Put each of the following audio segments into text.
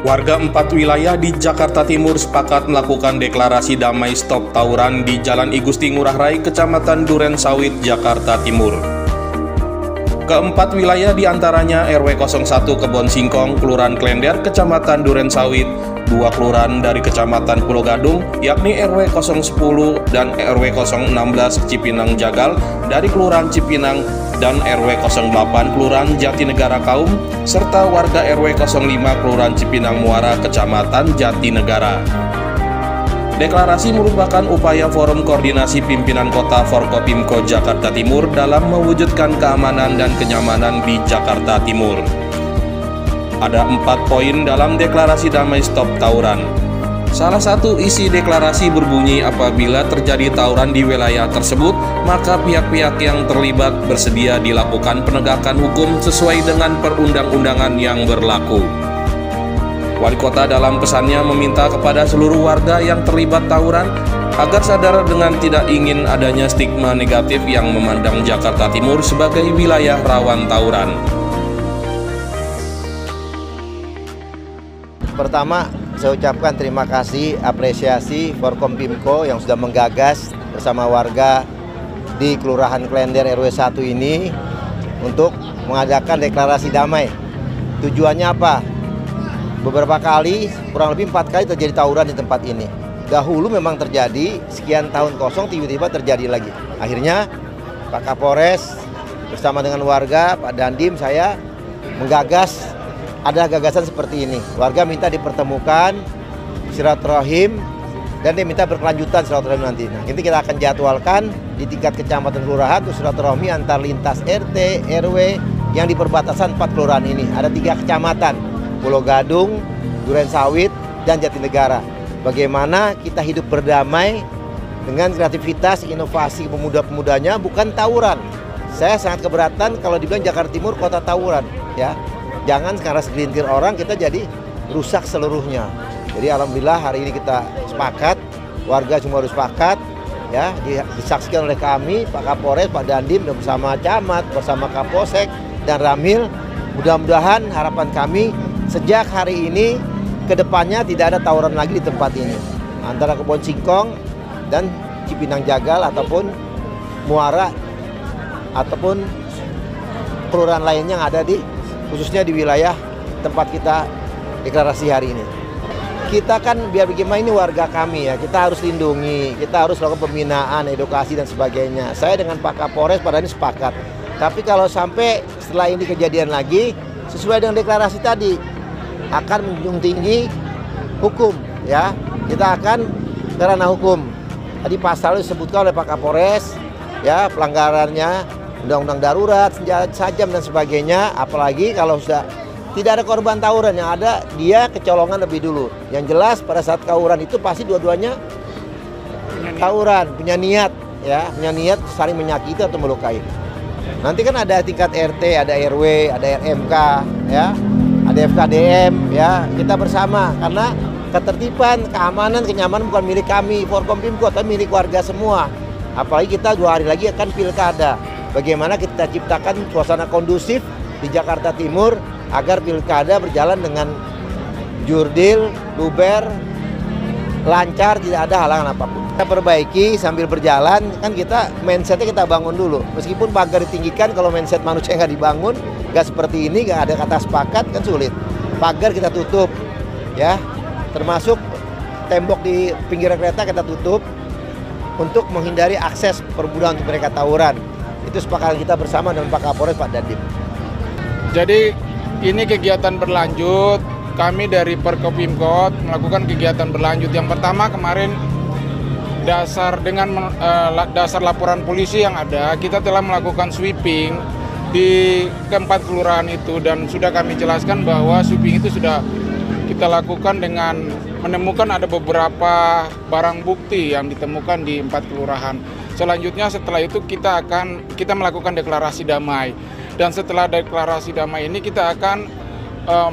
Warga 4 wilayah di Jakarta Timur sepakat melakukan deklarasi damai stop tawuran di Jalan I Gusti Ngurah Rai, Kecamatan Duren Sawit, Jakarta Timur. Keempat wilayah diantaranya RW 01 Kebon Singkong, Kelurahan Klender, Kecamatan Duren Sawit, 2 kelurahan dari Kecamatan Pulau Gadung, yakni RW 010 dan RW 016 Cipinang Jagal dari Kelurahan Cipinang, dan RW 08 Kelurahan Jatinegara Kaum, serta warga RW 05 Kelurahan Cipinang Muara, Kecamatan Jatinegara. Deklarasi merupakan upaya Forum Koordinasi Pimpinan Kota Forkopimko Jakarta Timur dalam mewujudkan keamanan dan kenyamanan di Jakarta Timur. Ada 4 poin dalam deklarasi damai stop tawuran. Salah satu isi deklarasi berbunyi apabila terjadi tawuran di wilayah tersebut, maka pihak-pihak yang terlibat bersedia dilakukan penegakan hukum sesuai dengan perundang-undangan yang berlaku. Wali Kota dalam pesannya meminta kepada seluruh warga yang terlibat tawuran agar sadar dengan tidak ingin adanya stigma negatif yang memandang Jakarta Timur sebagai wilayah rawan tawuran. Pertama, saya ucapkan terima kasih, apresiasi Forkompimko yang sudah menggagas bersama warga di Kelurahan Klender RW 1 ini untuk mengadakan deklarasi damai. Tujuannya apa? Beberapa kali, kurang lebih 4 kali terjadi tawuran di tempat ini. Dahulu memang terjadi, sekian tahun kosong tiba-tiba terjadi lagi. Akhirnya Pak Kapolres bersama dengan warga, Pak Dandim, saya menggagas ada gagasan seperti ini. Warga minta dipertemukan, silaturahim, dan dia minta berkelanjutan silaturahim nanti. Nah, ini kita akan jadwalkan di tingkat kecamatan kelurahan untuk silaturahmi antar lintas RT, RW yang di perbatasan 4 kelurahan ini. Ada 3 kecamatan, Pulau Gadung, Duren Sawit, dan Jatinegara. Bagaimana kita hidup berdamai dengan kreativitas, inovasi pemuda-pemudanya, bukan tawuran. Saya sangat keberatan kalau dibilang Jakarta Timur kota tawuran, ya. Jangan karena segelintir orang kita jadi rusak seluruhnya. Jadi alhamdulillah hari ini kita sepakat, warga semua harus sepakat, ya, disaksikan oleh kami, Pak Kapolres, Pak Dandim, dan bersama Camat, bersama Kapolsek dan Ramil. Mudah-mudahan harapan kami sejak hari ini ke depannya tidak ada tawuran lagi di tempat ini antara Kebon Singkong dan Cipinang Jagal ataupun Muara ataupun kelurahan lainnya yang ada di khususnya di wilayah tempat kita deklarasi hari ini. Kita kan biar bagaimana ini warga kami ya, kita harus lindungi, kita harus lakukan pembinaan, edukasi dan sebagainya. Saya dengan Pak Kapolres pada ini sepakat. Tapi kalau sampai setelah ini kejadian lagi, sesuai dengan deklarasi tadi, akan menjunjung tinggi hukum ya. Kita akan ke ranah hukum. Tadi pasal disebutkan oleh Pak Kapolres ya, pelanggarannya undang-undang darurat, senjata tajam dan sebagainya. Apalagi kalau sudah tidak ada korban tawuran, yang ada dia kecolongan lebih dulu. Yang jelas pada saat tawuran itu pasti dua-duanya tawuran, punya niat ya, punya niat saling menyakiti atau melukai. Nanti kan ada tingkat RT, ada RW, ada RMK ya, ada FKDM ya, kita bersama karena ketertiban, keamanan, kenyamanan bukan milik kami Forkompimko, tapi milik warga semua. Apalagi kita 2 hari lagi akan pilkada. Bagaimana kita ciptakan suasana kondusif di Jakarta Timur agar pilkada berjalan dengan jurdil, luber, lancar, tidak ada halangan apapun. Kita perbaiki sambil berjalan, kan kita mindsetnya kita bangun dulu. Meskipun pagar ditinggikan, kalau mindset manusia nggak dibangun, nggak seperti ini, nggak ada kata sepakat, kan sulit. Pagar kita tutup, ya, termasuk tembok di pinggir kereta kita tutup untuk menghindari akses permudah untuk mereka tawuran. Itu sepakatan kita bersama dengan Pak Kapolres, Pak Dandim. Jadi ini kegiatan berlanjut, kami dari Forkopimko melakukan kegiatan berlanjut. Yang pertama kemarin dasar laporan polisi yang ada, kita telah melakukan sweeping di keempat kelurahan itu dan sudah kami jelaskan bahwa sweeping itu sudah kita lakukan dengan menemukan ada beberapa barang bukti yang ditemukan di 4 kelurahan. Selanjutnya setelah itu kita melakukan deklarasi damai. Dan setelah deklarasi damai ini kita akan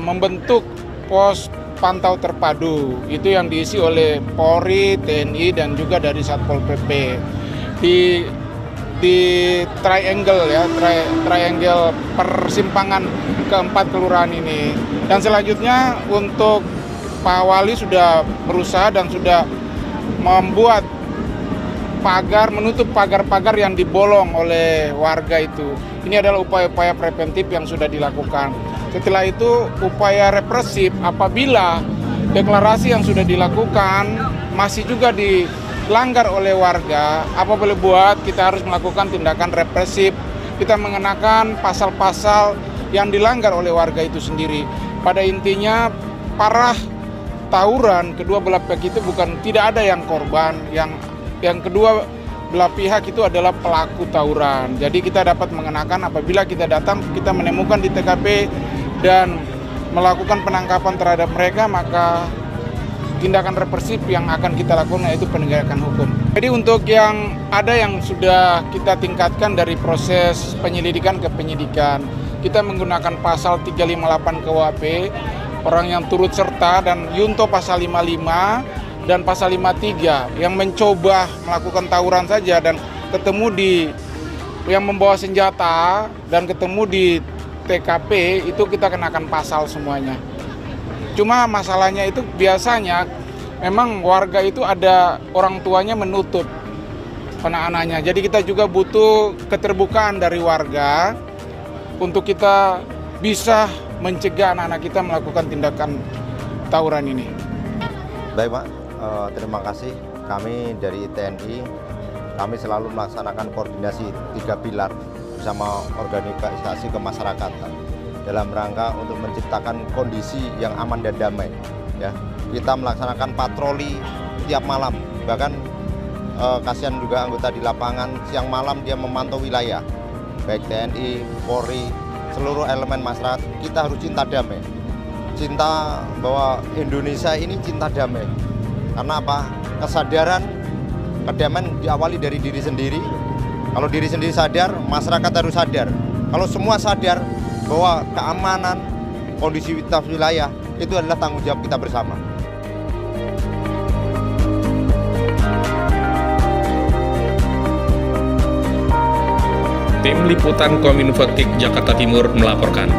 membentuk pos pantau terpadu. Itu yang diisi oleh Polri, TNI dan juga dari Satpol PP. Di triangle ya, triangle persimpangan keempat kelurahan ini. Dan selanjutnya untuk Pak Wali sudah berusaha dan sudah membuat menutup pagar-pagar yang dibolong oleh warga itu. Ini adalah upaya-upaya preventif yang sudah dilakukan. Setelah itu upaya represif, apabila deklarasi yang sudah dilakukan masih juga dilanggar oleh warga, apa boleh buat, kita harus melakukan tindakan represif. Kita mengenakan pasal-pasal yang dilanggar oleh warga itu sendiri. Pada intinya parah tawuran kedua belah pihak itu tidak ada yang korban, yang kedua belah pihak itu adalah pelaku tawuran. Jadi kita dapat mengenakan apabila kita datang, kita menemukan di TKP dan melakukan penangkapan terhadap mereka, maka tindakan represif yang akan kita lakukan yaitu penegakan hukum. Jadi untuk yang ada yang sudah kita tingkatkan dari proses penyelidikan ke penyidikan, kita menggunakan pasal 358 KUHP, orang yang turut serta, dan Yunto pasal 55 dan pasal 53 yang mencoba melakukan tawuran saja dan ketemu yang membawa senjata dan ketemu di TKP, itu kita kenakan pasal semuanya. Cuma masalahnya itu biasanya memang warga itu ada orang tuanya menutup anak-anaknya. Jadi kita juga butuh keterbukaan dari warga untuk kita bisa mencegah anak-anak kita melakukan tindakan tawuran ini. Baik Pak, terima kasih. Kami dari TNI, kami selalu melaksanakan koordinasi 3 pilar bersama organisasi kemasyarakatan dalam rangka untuk menciptakan kondisi yang aman dan damai. Ya, kita melaksanakan patroli tiap malam, bahkan kasihan juga anggota di lapangan siang malam dia memantau wilayah, baik TNI, Polri, seluruh elemen masyarakat. Kita harus cinta damai, cinta bahwa Indonesia ini cinta damai. Karena apa? Kesadaran kedamaian diawali dari diri sendiri. Kalau diri sendiri sadar, masyarakat harus sadar. Kalau semua sadar bahwa keamanan, kondisivitas wilayah itu adalah tanggung jawab kita bersama. Tim Liputan Kominfo Jakarta Timur melaporkan.